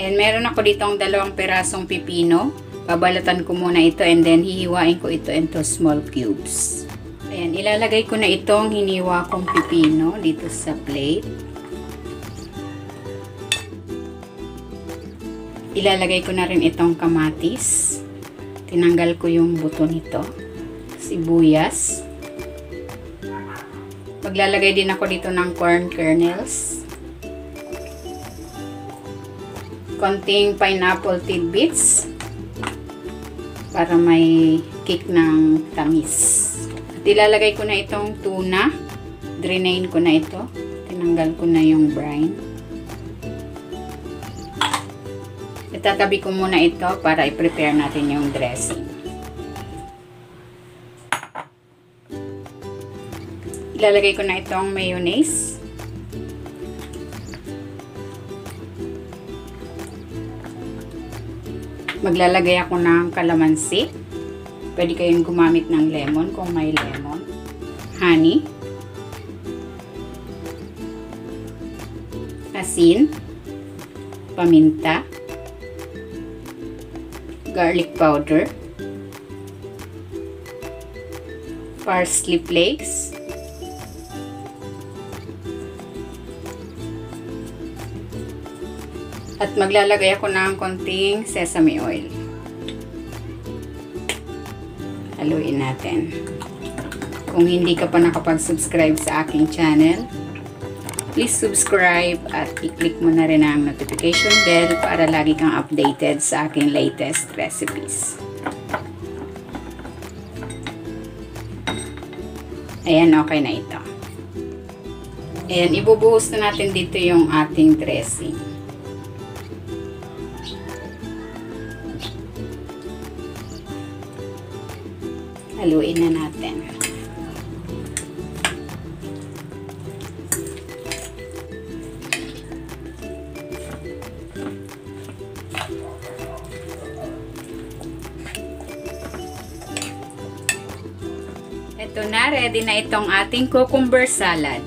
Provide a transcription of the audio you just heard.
And meron ako ditong 2 pirasong pipino. Babalatan ko muna ito and then hihiwain ko ito into small cubes. Ayan, ilalagay ko na itong hiniwa kong pipino dito sa plate. Ilalagay ko na rin itong kamatis. Tinanggal ko yung buto nito. Sibuyas. Maglalagay din ako dito ng corn kernels. Konting pineapple tidbits para may kick ng tamis. At ilalagay ko na itong tuna. Drainain ko na ito. Tinanggal ko na yung brine. Itatabi ko muna ito para i-prepare natin yung dressing. Ilalagay ko na itong mayonnaise. Maglalagay ako ng kalamansi. Pwede kayong gumamit ng lemon kung may lemon. Honey. Asin. Paminta. Garlic powder. Parsley flakes. At maglalagay ako ng konting sesame oil. Haluin natin. Kung hindi ka pa nakapag-subscribe sa aking channel, please subscribe at i-click mo na rin ang notification bell para lagi kang updated sa aking latest recipes. Ayan, okay na ito. Ayan, ibubuhos na natin dito yung ating dressing. Haluin na natin. Ito na, ready na itong ating cucumber salad.